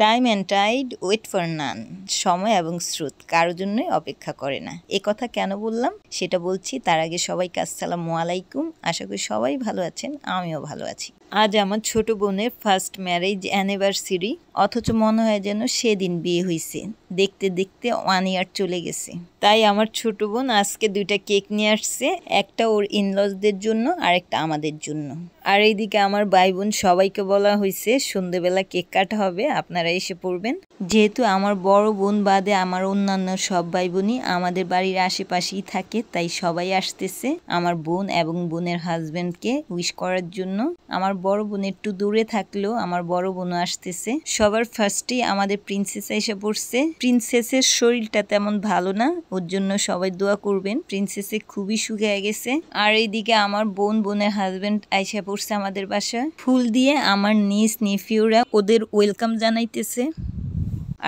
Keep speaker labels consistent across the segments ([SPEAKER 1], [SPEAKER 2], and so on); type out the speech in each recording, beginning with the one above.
[SPEAKER 1] Time and tide wait for none. সময় এবং স্রোত কারোর জন্যই অপেক্ষা করে না। এ কথা কেন বললাম সেটা বলছি, তার আগে সবাইকে আসসালামু আলাইকুম। আশা করি সবাই ভালো আছেন, আমিও ভালো আছি। আজ আমার ছোট বোনের ফার্স্ট ম্যারেজ অ্যানিভার্সারি, অথচ মনে হয় যেন সেদিন বিয়ে হয়েছে। দেখতে দেখতে 1 ইয়ার চলে গেছে। তাই আমার ছোট বোন আজকে 2টা কেক নিয়ে আসছে, একটা ওর ইনলজদের জন্য আর একটা আমাদের জন্য। আর এইদিকে আমার ভাই বোন সবাইকে বলা হয়েছে সন্ধ্যেবেলা কেক কাটা হবে, আপনারা এসে পড়বেন। যেহেতু আমার বড় বোন বাদে আমার অন্যান্য সব ভাই বোনই আমাদের বাড়ির আশেপাশেই থাকে, তাই সবাই আসতেছে আমার বোন এবং বোনের হাজবেন্ডকে উইশ করার জন্য। আমার বড় বোন একটু দূরে থাকলেও আমার বড় বোনও আসতেছে। সবার ফার্স্টেই আমাদের প্রিন্সেস এসে পড়ছে। প্রিন্সেসের শরীরটা তেমন ভালো না, ওর জন্য সবাই দোয়া করবেন। প্রিন্সেসে খুবই শুকিয়ে গেছে। আর এইদিকে আমার বোনের হাজবেন্ড আইসা পড়ছে আমাদের বাসায়। ফুল দিয়ে আমার নিস নেফিউরা ওদের ওয়েলকাম জানাইতেছে।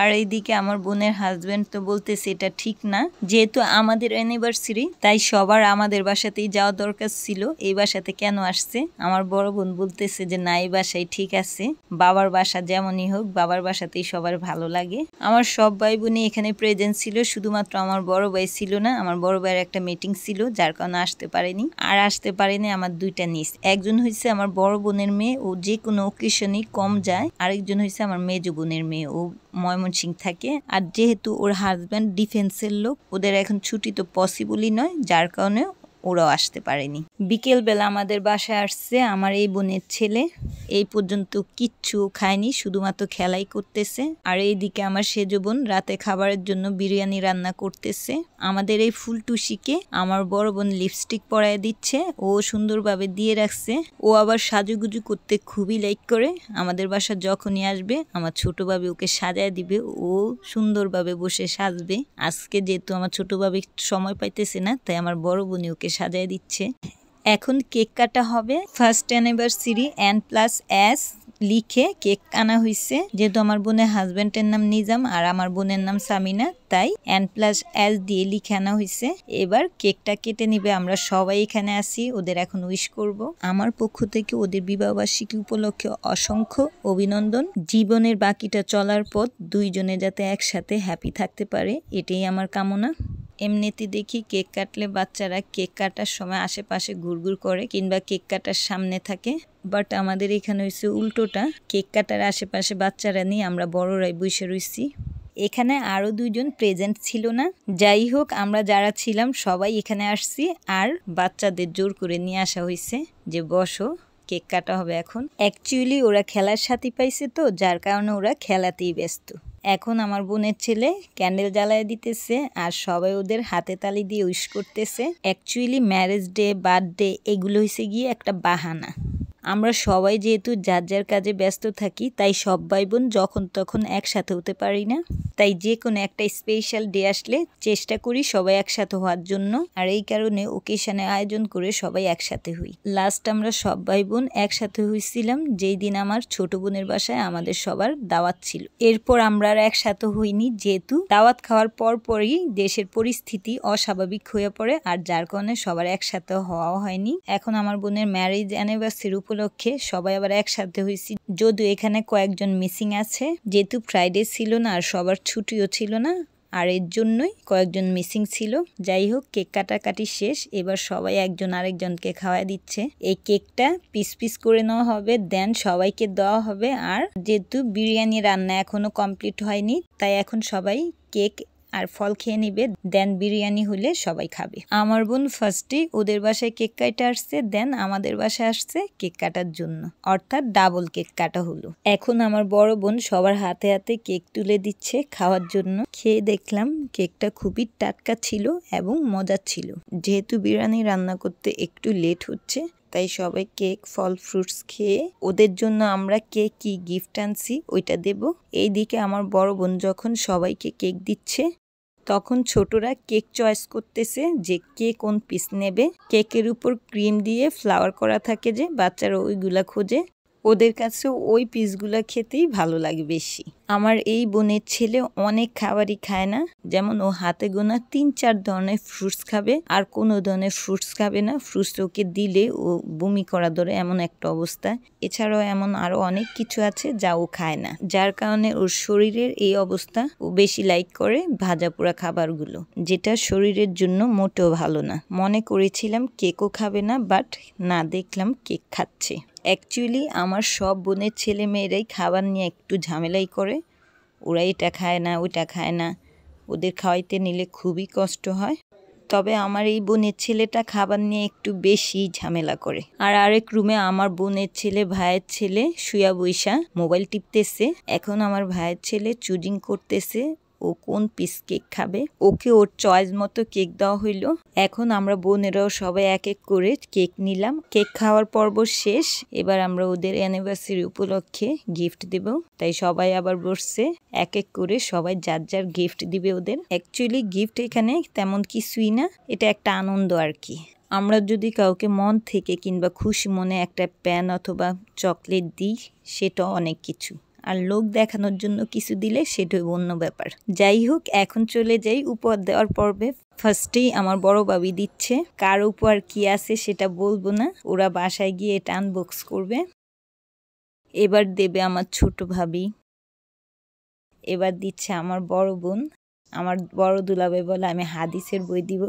[SPEAKER 1] আর এইদিকে আমার বোনের হাজবেন্ড তো বলতেছে এটা ঠিক না, যেহেতু আমাদের অ্যানিভার্সারি তাই সবার আমাদের বাসাতেই যাওয়া দরকার ছিল, এই বাসাতে কেন আসছে। আমার বড় বোন বলতেছে যে না, এই বাসায় ঠিক আছে, বাবার বাসা যেমনই হোক বাবার বাসাতেই সবার ভালো লাগে। আমার সব ভাই বোনই এখানে প্রেজেন্ট ছিল, শুধুমাত্র আমার বড় ভাই ছিল না। আমার বড় ভাইয়ের একটা মিটিং ছিল, যার কারণে আসতে পারেনি। আর আসতে পারেনি আমার 2টা নিস। একজন হয়েছে আমার বড় বোনের মেয়ে, ও যে কোনো অকেশনই কম যায়। আরেকজন হয়েছে আমার মেজো বোনের মেয়ে, ও ময়মনসিং থাকে। আর যেহেতু ওর হাজব্যান্ড ডিফেন্সের লোক, ওদের এখন ছুটি তো পসিবলই নয়, যার কারণে ওরাও আসতে পারেনি। বিকেলবেলা আমাদের বাসায় আসছে আমার এই বোনের ছেলে। এই পর্যন্ত কিচ্ছু খায়নি, শুধুমাত্র খেলাই করতেছে। আর এইদিকে আমার সেজো বোন রাতে খাবারের জন্য বিরিয়ানি রান্না করতেছে। আমাদের এই ফুলটুসিকে আমার বড় বোন লিপস্টিক পরায় দিচ্ছে, ও সুন্দরভাবে দিয়ে রাখছে। ও আবার সাজুগুজু করতে খুবই লাইক করে। আমাদের বাসা যখনই আসবে আমার ছোট ভাবি ওকে সাজায় দিবে, ও সুন্দরভাবে বসে সাজবে। আজকে যেহেতু আমার ছোট ভাবি সময় পাইতেছে না, তাই আমার বড় বোনই ওকে সাজায় দিচ্ছে। এখন কেক কাটা হবে। ফার্স্ট অ্যানিভার্সারি N+S লিখে কেক আনা হয়েছে। যেহেতু আমার বোনের হাজবেন্ডের নাম নিজাম আর আমার বোনের নাম সামিনা, তাই N+S দিয়ে লিখে আনা হয়েছে। এবার কেকটা কেটে নিবে। আমরা সবাই এখানে আসি, ওদের এখন উইশ করব। আমার পক্ষ থেকে ওদের বিবাহবার্ষিকী উপলক্ষে অসংখ্য অভিনন্দন। জীবনের বাকিটা চলার পথ দুইজনে যাতে একসাথে হ্যাপি থাকতে পারে, এটাই আমার কামনা। এমনিতে দেখি কেক কাটলে বাচ্চারা কেক কাটার সময় আশেপাশে ঘুরঘুর করে কিংবা কেক কাটার সামনে থাকে, বাট আমাদের এখানে হয়েছে উল্টোটা। কেক কাটার আশেপাশে বাচ্চারা নিয়ে আমরা বড়রাই বসে রয়েছি। এখানে আরও 2জন প্রেজেন্ট ছিল না। যাই হোক, আমরা যারা ছিলাম সবাই এখানে আসছি, আর বাচ্চাদের জোর করে নিয়ে আসা হয়েছে যে বসো, কেক কাটা হবে এখন। অ্যাকচুয়ালি ওরা খেলার সাথী পাইছে তো, যার কারণে ওরা খেলাতেই ব্যস্ত। এখন আমার বোনের ছেলে ক্যান্ডেল জ্বালায় দিতেছে আর সবাই ওদের হাতে তালি দিয়ে উইশ করতেছে। অ্যাকচুয়ালি ম্যারেজ ডে, বার্থডে এগুলো হয়েছে গিয়ে একটা বাহানা। আমরা সবাই যেহেতু যার যার কাজে ব্যস্ত থাকি, তাই সব ভাই বোন যখন তখন একসাথে হতে পারি না। তাই যে কোনো একটা স্পেশাল ডে আসলে চেষ্টা করি সবাই একসাথে হওয়ার জন্য, আর এই কারণে ওকেশনে আয়োজন করে সবাই একসাথে হই। লাস্ট আমরা সব ভাই বোন একসাথে হয়েছিলাম যেই দিন আমার ছোট বোনের বাসায় আমাদের সবার দাওয়াত ছিল। এরপর আমরা আর একসাথে হইনি, যেহেতু দাওয়াত খাওয়ার পরই দেশের পরিস্থিতি অস্বাভাবিক হয়ে পড়ে, আর যার কারণে সবার একসাথে হওয়া হয়নি। এখন আমার বোনের ম্যারেজ অ্যানিভার্সারি উপলক্ষে সবাই আবার একসাথে হয়েছি, যদিও এখানে কয়েকজন মিসিং আছে, যেহেতু ফ্রাইডে ছিল না আর সবার ছুটিও ছিল না, আর এর জন্যই কয়েকজন মিসিং ছিল। যাই হোক, কেক কাটাকাটি শেষ। এবার সবাই একজন আরেকজনকে খাওয়াই দিচ্ছে। এই কেকটা পিস পিস করে নেওয়া হবে, দেন সবাইকে দেওয়া হবে। আর যেহেতু বিরিয়ানি রান্না এখনো কমপ্লিট হয়নি, তাই এখন সবাই কেক আর ফল খেয়ে নিবে, দেন বিরিয়ানি হলে সবাই খাবে। আমার বোন ফার্স্টে ওদের বাসায় কেক কাটা আসছে, দেন আমাদের বাসায় আসছে কেক কাটার জন্য, অর্থাৎ ডাবল কেক কাটা হলো। এখন আমার বড় বোন সবার হাতে হাতে কেক তুলে দিচ্ছে খাওয়ার জন্য। খেয়ে দেখলাম কেকটা খুবই টাটকা ছিল এবং মজার ছিল। যেহেতু বিরিয়ানি রান্না করতে একটু লেট হচ্ছে, তাই সবাই কেক, ফল, ফ্রুটস খেয়ে ওদের জন্য আমরা কে কি গিফট আনছি ওইটা দেব। এইদিকে আমার বড় বোন যখন সবাইকে কেক দিচ্ছে, তখন ছোটরা কেক চয়েস করতেছে যে কে কোন পিস নেবে। কেকের উপর ক্রিম দিয়ে ফ্লাওয়ার করা থাকে, যে বাচ্চারা ওইগুলা খোঁজে, ওদের কাছে ওই পিসগুলা খেতেই ভালো লাগে বেশি। আমার এই বোনের ছেলে অনেক খাবারই খায় না, যেমন ও হাতে গোনা 3-4 ধরনের ফ্রুটস খাবে আর কোনো ধরনের ফ্রুটস খাবে না। ফ্রুটস ওকে দিলে ও বমি করা ধরে, এমন একটা অবস্থা। এছাড়াও এমন আরো অনেক কিছু আছে যা ও খায় না, যার কারণে ওর শরীরের এই অবস্থা। ও বেশি লাইক করে ভাজা পোড়া খাবারগুলো, যেটা শরীরের জন্য মোটেও ভালো না। মনে করেছিলাম কেকও খাবে না, বাট না, দেখলাম কেক খাচ্ছে। অ্যাকচুয়ালি আমার সব বোনের ছেলে মেয়েরাই খাবার নিয়ে একটু ঝামেলাই করে। ওরা এটা খায় না, ওটা খায় না, ওদের খাওয়াইতে নিলে খুবই কষ্ট হয়। তবে আমার এই বোনের ছেলেটা খাবার নিয়ে একটু বেশি ঝামেলা করে। আর আরেক রুমে আমার বোনের ছেলে, ভাইয়ের ছেলে শুয়া বইসা মোবাইল টিপতেছে। এখন আমার ভাইয়ের ছেলে চুজিং করতেছে ও কোন পিস কেক খাবে। ওকে ওর চয়েস মতো কেক দেওয়া হইলো। এখন আমরা বোনেরাও সবাই এক এক করে কেক নিলাম। কেক খাওয়ার পর্ব শেষ। এবার আমরা ওদের অ্যানিভার্সারি উপলক্ষে গিফট দেব, তাই সবাই আবার বসছে। এক এক করে সবাই যার যার গিফট দিবে ওদের। অ্যাকচুয়ালি গিফট এখানে তেমন কিছুই না, এটা একটা আনন্দ আর কি। আমরা যদি কাউকে মন থেকে কিংবা খুশি মনে একটা পেন অথবা চকলেট দিই, সেটাও অনেক কিছু। আর লোক দেখানোর জন্য কিছু দিলে সেটাই অন্য ব্যাপার। যাই হোক, এখন চলে যাই উপহার দেওয়ার পর্বে। ফার্স্টেই আমার বড় ভাবি দিচ্ছে। কার উপহার কি আছে সেটা বলবো না, ওরা বাসায় গিয়ে এটা আনবক্স করবে। এবার দেবে আমার ছোট ভাবি। এবার দিচ্ছে আমার বড় বোন। আমার বড় দুলাভাই বলে আমি হাদিসের বই দিব,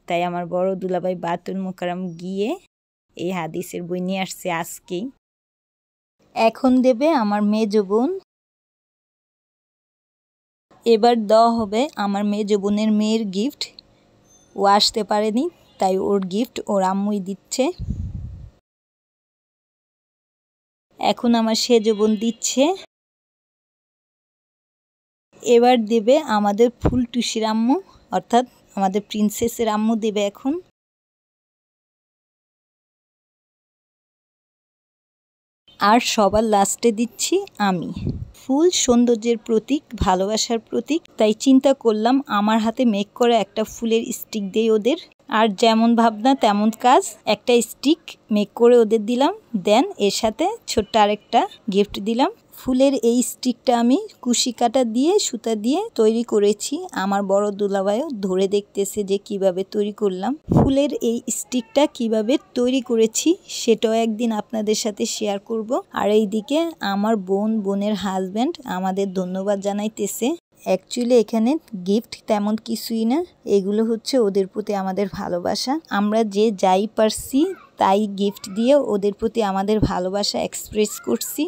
[SPEAKER 1] তাই আমার বড় দুলাভাই বায়তুল মুকাররম গিয়ে এই হাদিসের বই নিয়ে আসছে আজকেই। এখন দেবে আমার মেজো বোন। এবার দেওয়া হবে আমার মেজো বোনের মেয়ের গিফট। ও আসতে পারেনি, তাই ওর গিফট ওর আম্মুই দিচ্ছে। এখন আমার সেজো বোন দিচ্ছে। এবার দেবে আমাদের ফুলটুসির আম্মু, অর্থাৎ আমাদের প্রিন্সেসের আম্মু দেবে এখন। আর সবার লাস্টে দিচ্ছি আমি। ফুল সৌন্দর্যের প্রতীক, ভালোবাসার প্রতীক, তাই চিন্তা করলাম আমার হাতে মেক করা একটা ফুলের স্টিক দেই ওদের। আর যেমন ভাবনা তেমন কাজ, একটা স্টিক মেক করে ওদের দিলাম। দেন এর সাথে ছোট্ট আরেকটা গিফট দিলাম। ফুলের এই স্টিকটা আমি কুশি কাটা দিয়ে সুতা দিয়ে তৈরি করেছি। আমার বড় দুলাভাইও ধরে দেখতেছে যে কিভাবে তৈরি করলাম। ফুলের এই স্টিকটা কিভাবে তৈরি করেছি সেটাও একদিন আপনাদের সাথে শেয়ার করব। আর এইদিকে আমার বোনের হাজব্যান্ড আমাদের ধন্যবাদ জানাইতেছে। অ্যাকচুয়ালি এখানে গিফট তেমন কিছুই না, এগুলো হচ্ছে ওদের প্রতি আমাদের ভালোবাসা। আমরা যে যাই পারছি তাই গিফট দিয়ে ওদের প্রতি আমাদের ভালোবাসা এক্সপ্রেস করছি।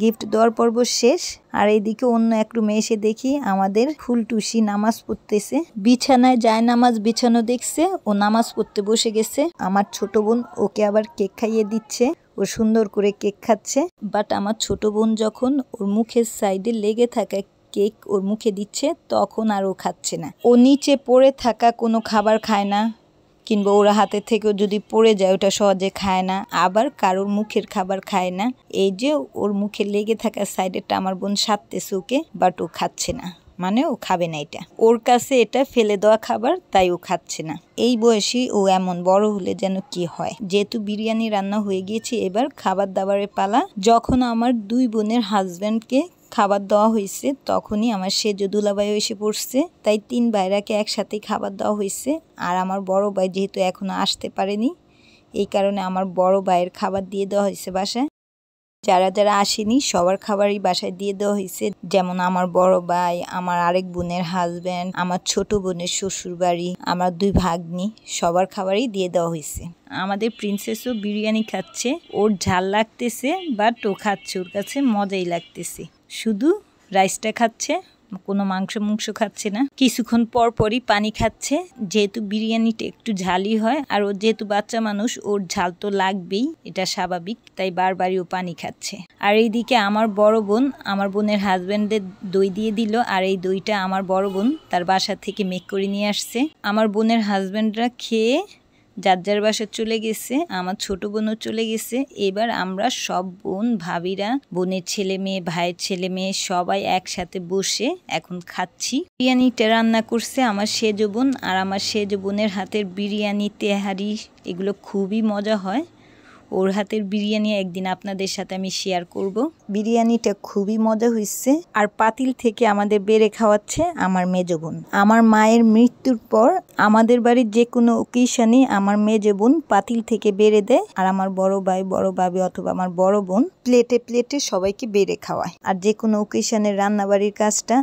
[SPEAKER 1] গিফট দেওয়ার পর্ব শেষ। আর এইদিকে অন্য এক রুমে এসে দেখি আমাদের ফুলটুসি নামাজ পড়তেছে। বিছানায় যায় নামাজ বিছানো দেখছে, ও নামাজ পড়তে বসে গেছে। আমার ছোট বোন ওকে আবার কেক খাইয়ে দিচ্ছে। ও সুন্দর করে কেক খাচ্ছে। বাট আমার ছোট বোন যখন ওর মুখের সাইডে লেগে থাকা কেক ওর মুখে দিচ্ছে, তখন আর ও খাচ্ছে না। ও নিচে পড়ে থাকা কোনো খাবার খায় না, কিংবা ওরা হাতে থেকেও যদি পড়ে যায় ওটা সহজে খায় না। আবার কারোর মুখের খাবার খায় না। এই যে ওর মুখে লেগে থাকা সাইডেরটা আমার বোন সারতেছে ওকে, বাট ও খাচ্ছে না, মানে ও খাবে না। এটা ওর কাছে এটা ফেলে দেওয়া খাবার, তাই ও খাচ্ছে না। এই বয়সী ও এমন, বড় হলে যেন কি হয়। যেহেতু বিরিয়ানি রান্না হয়ে গিয়েছে, এবার খাবার দাবারের পালা। যখন আমার দুই বোনের হাজব্যান্ডকে খাবার দেওয়া হয়েছে, তখনই আমার সেজো দুলাভাইও এসে পড়ছে। তাই 3 ভাইরাকে একসাথে খাবার দেওয়া হয়েছে। আর আমার বড় ভাই যেহেতু এখনো আসতে পারেনি, এই কারণে আমার বড় ভাইয়ের খাবার দিয়ে দেওয়া হয়েছে বাসায়। যারা যারা আসেনি সবার খাবারই বাসায় দিয়ে দেওয়া হয়েছে, যেমন আমার বড় ভাই, আমার আরেক বোনের হাজব্যান্ড, আমার ছোট বোনের শ্বশুর বাড়ি, আমার 2 ভাগ্নি, সবার খাবারই দিয়ে দেওয়া হয়েছে। আমাদের প্রিন্সেসও বিরিয়ানি খাচ্ছে। ওর ঝাল লাগতেছে, বাট ও খাচ্ছে, ওর কাছে মজাই লাগতেছে। শুধু রাইসটা খাচ্ছে, কোনো মাংস খাচ্ছে না। কিছুক্ষণ পর পরই পানি খাচ্ছে, যেহেতু বিরিয়ানিটা একটু ঝালই হয়। আর ও যেহেতু বাচ্চা মানুষ, ওর ঝাল তো লাগবেই, এটা স্বাভাবিক, তাই বারবারই ও পানি খাচ্ছে। আর এইদিকে আমার বড় বোন, আমার বোনের হাজব্যান্ডের দই দিয়ে দিল। আর এই দইটা আমার বড় বোন তার বাসা থেকে মেক করে নিয়ে আসছে। আমার বোনের হাজব্যান্ডরা খেয়ে যার যার বাসা চলে গেছে, আমার ছোট বোনও চলে গেছে। এবার আমরা সব বোন ভাবিরা, বোনের ছেলে মেয়ে, ভাইয়ের ছেলে মেয়ে সবাই একসাথে বসে এখন খাচ্ছি। বিরিয়ানিটা রান্না করছে আমার সেজো বোন। আর আমার সেজো বোনের হাতের বিরিয়ানি, তেহারি, এগুলো খুবই মজা হয়। ও ওর হাতের বিরিয়ানি একদিন আপনাদের সাথে আমি শেয়ার করব। বিরিয়ানিটা খুবই মজা হয়েছে। আর পাতিল থেকে আমাদের বেড়ে খাওয়াচ্ছে আমার মেজো বোন। আমার মায়ের মৃত্যুর পর আমাদের বাড়ির যে কোনো ওকেশনে আমার মেজো বোন পাতিল থেকে বেড়ে দেয়, আর আমার বড় ভাই, বড় ভাবি অথবা আমার বড় বোন প্লেটে প্লেটে সবাইকে বেড়ে খাওয়ায়। আর যে কোনো ওকেশনের রান্নাবাড়ির কাজটা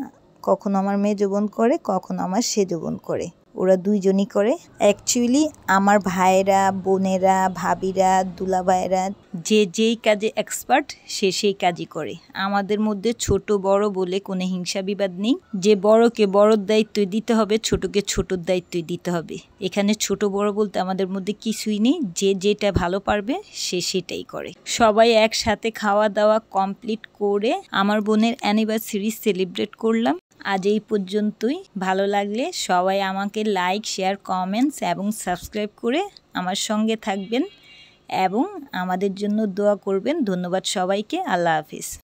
[SPEAKER 1] কখনো আমার মেজো বোন করে, কখনো আমার সেজো বোন করে। ওরা দুইজনই করে। অ্যাকচুয়ালি আমার ভাইয়েরা, বোনেরা, ভাবিরা, দুলাভাইয়েরা যে যেই কাজে এক্সপার্ট সে সেই কাজই করে। আমাদের মধ্যে ছোট বড় বলে কোনো হিংসা বিবাদ নেই। যে বড়কে বড়র দায়িত্ব দিতে হবে, ছোটকে ছোটর দায়িত্ব দিতে হবে। এখানে ছোট বড় বলতে আমাদের মধ্যে কিছুই নেই। যে যেটা ভালো পারবে সে সেটাই করে। সবাই একসাথে খাওয়া দাওয়া কমপ্লিট করে আমার বোনের অ্যানিভার্সারি সেলিব্রেট করলাম। আজ এই পর্যন্তই। ভালো লাগলে সবাই আমাকে লাইক, শেয়ার, কমেন্টস এবং সাবস্ক্রাইব করে আমার সঙ্গে থাকবেন এবং আমাদের জন্য দোয়া করবেন। ধন্যবাদ সবাইকে। আল্লাহ হাফিজ।